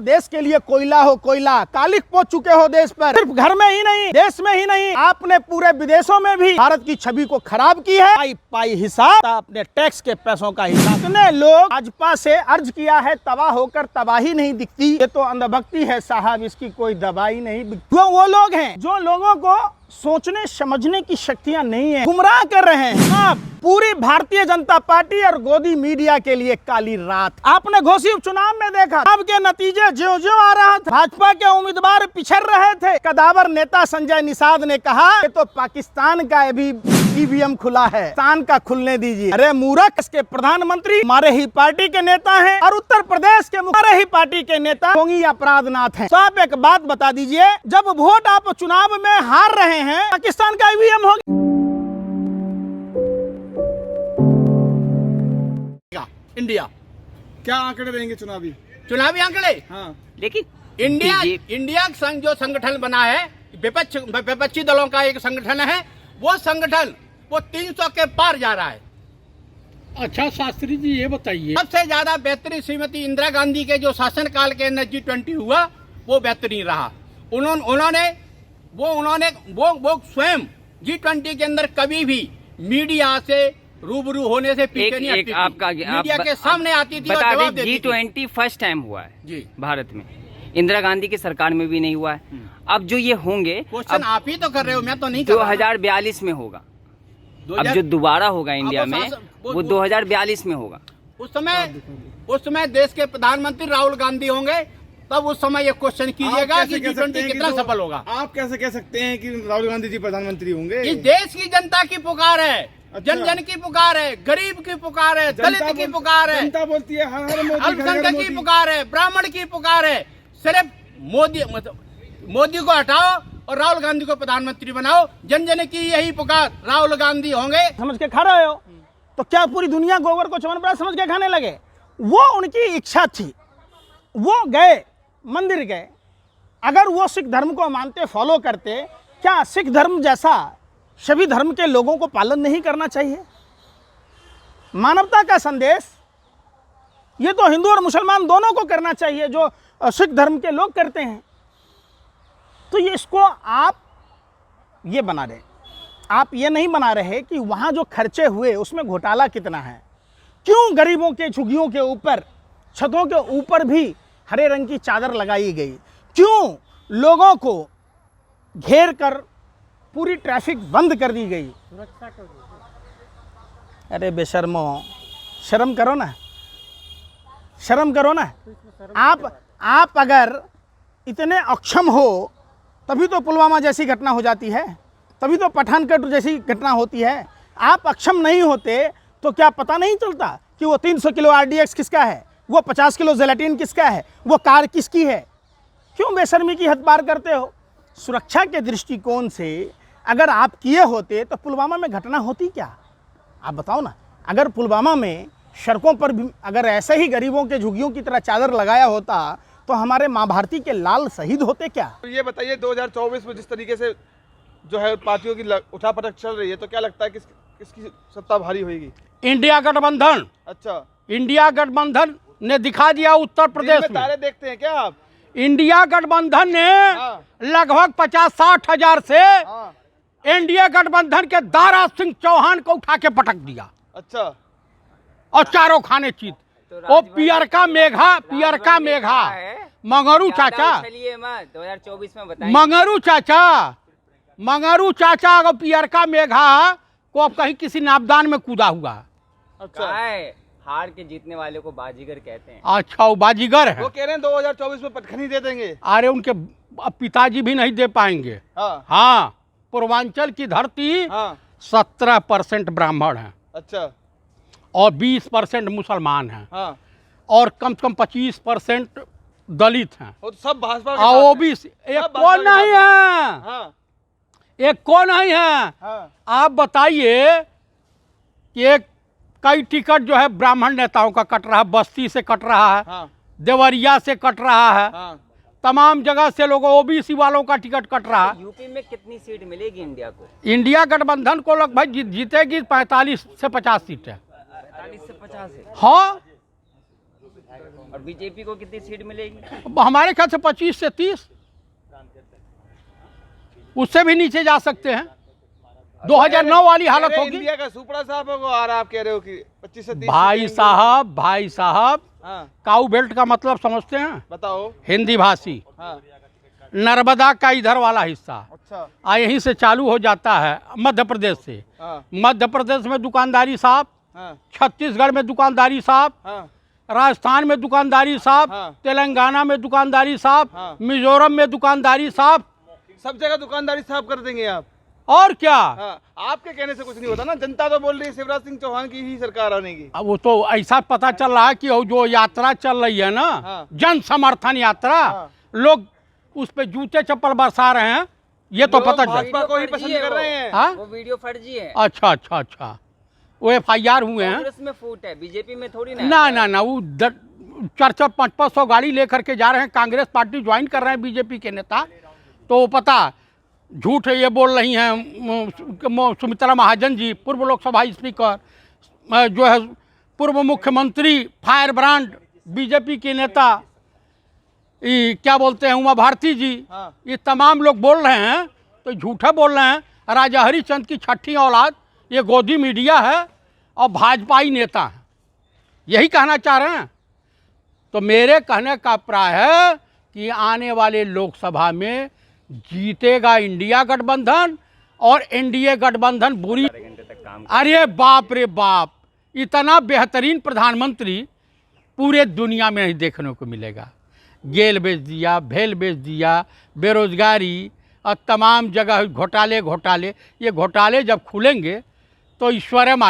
देश के लिए कोयला हो कोयला, कालिख पोत चुके हो देश पर। सिर्फ घर में ही नहीं, देश में ही नहीं, आपने पूरे विदेशों में भी भारत की छवि को खराब की है। पाई पाई हिसाब, अपने टैक्स के पैसों का हिसाब। इतने लोग भाजपा से अर्ज किया है, तबाह होकर तबाही नहीं दिखती। ये तो अंधभक्ति है साहब, इसकी कोई दवाई नहीं। वो लोग हैं जो लोगों को सोचने समझने की शक्तियां नहीं है, गुमराह कर रहे हैं। आप पूरी भारतीय जनता पार्टी और गोदी मीडिया के लिए काली रात। आपने घोसी उपचुनाव में देखा, अब के नतीजे ज्यों-ज्यों आ रहा था, भाजपा के उम्मीदवार पिछड़ रहे थे। कदावर नेता संजय निषाद ने कहा ये तो पाकिस्तान का अभी ईवीएम खुला है, पाकिस्तान का खुलने दीजिए। अरे मूर्ख, इसके प्रधानमंत्री हमारे ही पार्टी के नेता हैं और उत्तर प्रदेश के हमारे ही पार्टी के नेता ढोंगी अपराधनाथ हैं। तो आप एक बात बता दीजिए, जब वोट आप चुनाव में हार रहे हैं, पाकिस्तान का ईवीएम हो गया। इंडिया क्या आंकड़े रहेंगे चुनावी आंकड़े? हाँ, लेकिन इंडिया संघ जो संगठन बना है, विपक्षी दलों का एक संगठन है, वो संगठन वो 300 के पार जा रहा है। अच्छा शास्त्री जी ये बताइए, सबसे ज्यादा बेहतरीन श्रीमती इंदिरा गांधी के जो शासनकाल के अंदर G20 हुआ वो बेहतरीन रहा। उन्होंने स्वयं G20 के अंदर कभी भी मीडिया से रूबरू होने से पीछे नहीं हटती थी। मीडिया के सामने आती थी और जवाब देती थी। G20 फर्स्ट टाइम हुआ है जी भारत में, इंदिरा गांधी की सरकार में भी नहीं हुआ है। अब जो ये होंगे, क्वेश्चन आप ही तो कर रहे हो, मैं तो नहीं कर रहा। 2042 में होगा। अब जो दोबारा होगा इंडिया में वो 2042 में होगा। उस समय देश के प्रधानमंत्री राहुल गांधी होंगे, तब उस समय ये क्वेश्चन कीजिएगा कि G20 कितना सफल होगा। आप कैसे कह सकते हैं कि राहुल गांधी जी प्रधानमंत्री होंगे? इस देश की जनता की पुकार है, जन जन की पुकार है, गरीब की पुकार है, दलित की पुकार है, जनता बोलती है हर हर मोदी, अल्पसंख्यक की पुकार है, ब्राह्मण की पुकार है। सिर्फ मोदी को हटाओ और राहुल गांधी को प्रधानमंत्री बनाओ। जन जन की यही पुकार, राहुल गांधी होंगे। समझ के खा रहे हो तो क्या पूरी दुनिया गोबर को च्यवनप्राश समझ के खाने लगे? वो उनकी इच्छा थी, वो गए मंदिर गए। अगर वो सिख धर्म को मानते, फॉलो करते, क्या सिख धर्म जैसा सभी धर्म के लोगों को पालन नहीं करना चाहिए? मानवता का संदेश ये तो हिंदू और मुसलमान दोनों को करना चाहिए, जो सिख धर्म के लोग करते हैं। तो ये इसको आप ये बना रहे, आप ये नहीं बना रहे कि वहाँ जो खर्चे हुए उसमें घोटाला कितना है, क्यों गरीबों के झुग्गियों के ऊपर, छतों के ऊपर भी हरे रंग की चादर लगाई गई, क्यों लोगों को घेर कर पूरी ट्रैफिक बंद कर दी गई। अरे बेशर्मो, शर्म करो ना, शर्म करो ना। आप अगर इतने अक्षम हो तभी तो पुलवामा जैसी घटना हो जाती है, तभी तो पठानकोट जैसी घटना होती है। आप अक्षम नहीं होते तो क्या पता नहीं चलता कि वो 300 किलो RDX किसका है, वो 50 किलो जेलेटिन किसका है, वो कार किसकी है? क्यों बेशर्मी की हद पार करते हो? सुरक्षा के दृष्टिकोण से अगर आप किए होते तो पुलवामा में घटना होती क्या? आप बताओ ना। अगर पुलवामा में सड़कों पर भी अगर ऐसे ही गरीबों के झुग्गियों की तरह चादर लगाया होता तो हमारे माँ भारती के लाल शहीद होते क्या? तो ये बताइए 2024 में जिस तरीके से जो है पार्टियों की उठापटक चल रही है, तो क्या लगता है किसकी सत्ता भारी होगी? इंडिया गठबंधन। अच्छा, इंडिया गठबंधन ने दिखा दिया उत्तर प्रदेश में। तारे देखते हैं क्या आप? इंडिया गठबंधन ने लगभग 50-60 हजार से एनडीए गठबंधन के दारा सिंह चौहान को उठा के पटक दिया। अच्छा, और चारों खाने चीत। वो पियर का मेघा मंगरू चाचा, 2024 में बताइए। मंगरू चाचा अगर पियर का मेघा को अब कहीं किसी नाबदान में कूदा हुआ। अच्छा, हार के जीतने वाले को बाजीगर कहते हैं। अच्छा, वो बाजीगर है। वो कह रहे हैं 2024 में पटखनी दे देंगे। अरे उनके पिताजी भी नहीं दे पाएंगे। हाँ, पूर्वांचल की धरती 17% ब्राह्मण है। अच्छा, और 20% मुसलमान हैं। हाँ, और कम से कम 25% दलित हैं। वो सब भाजपा के वो साथ भी हैं। एक को नहीं है। हाँ, एक को नहीं है। हाँ, आप बताइए कि एक कई टिकट जो है ब्राह्मण नेताओं का कट रहा है, बस्ती से कट रहा है, हाँ, देवरिया से कट रहा है, हाँ, तमाम जगह से लोगों ओबीसी वालों का टिकट कट रहा है। यूपी में कितनी सीट मिलेगी इंडिया को? इंडिया गठबंधन को लगभग जीतेगी 45 से 50 सीटें। 45 से 50 है। हाँ, और बीजेपी को कितनी सीट मिलेगी? हमारे ख्याल से 25 से 30, उससे भी नीचे जा सकते हैं। 2009 वाली हालत होगी। इंडिया का सुपड़ा साहब होगा और आप कह रहे हो कि 25 से 30। भाई साहब हाँ काऊ बेल्ट का मतलब समझते हैं? बताओ। हिंदी भाषी। हाँ नर्मदा का इधर वाला हिस्सा अच्छा। यहीं से चालू हो जाता है मध्य प्रदेश से। हाँ मध्य प्रदेश में दुकानदारी साहब, हाँ छत्तीसगढ़ में दुकानदारी साहब, हाँ राजस्थान में दुकानदारी साहब, हाँ। तेलंगाना में दुकानदारी साहब, हाँ। मिजोरम में दुकानदारी साहब, सब जगह दुकानदारी साफ कर देंगे आप। और क्या। हाँ आपके कहने से कुछ नहीं होता ना, जनता तो बोल रही है शिवराज सिंह चौहान की ही सरकार आने की। अब वो तो ऐसा पता चल रहा है कि वो जो यात्रा चल रही है ना, हाँ। जन समर्थन यात्रा, हाँ। लोग उस पे जूते चप्पल बरसा रहे हैं, ये तो लोग पता चल। भाजपा को ही पसंद कर रहे हैं। हाँ? वो वीडियो फर्जी है। अच्छा अच्छा अच्छा, वो FIR हुए हैं। कांग्रेस में फूट है, बीजेपी में थोड़ी ना। ना वो 400-500 गाड़ी लेकर के जा रहे हैं, कांग्रेस पार्टी ज्वाइन कर रहे हैं बीजेपी के नेता। तो वो पता झूठ ये बोल रही हैं सुमित्रा महाजन जी, पूर्व लोकसभा स्पीकर, जो है पूर्व मुख्यमंत्री, फायर ब्रांड बीजेपी के नेता, ये क्या बोलते हैं उमा भारती जी, हाँ। ये तमाम लोग बोल रहे हैं तो झूठा बोल रहे हैं। राजा हरिश्चंद्र की छठी औलाद ये गोदी मीडिया है और भाजपाई नेता है, यही कहना चाह रहे हैं। तो मेरे कहने का प्राय है कि आने वाले लोकसभा में जीतेगा इंडिया गठबंधन, और एनडीए गठबंधन बुरी। अरे बाप रे बाप, इतना बेहतरीन प्रधानमंत्री पूरे दुनिया में नहीं देखने को मिलेगा। गेल बेच दिया, भेल बेच दिया, बेरोजगारी और तमाम जगह घोटाले। ये घोटाले जब खुलेंगे तो ईश्वर मालिक।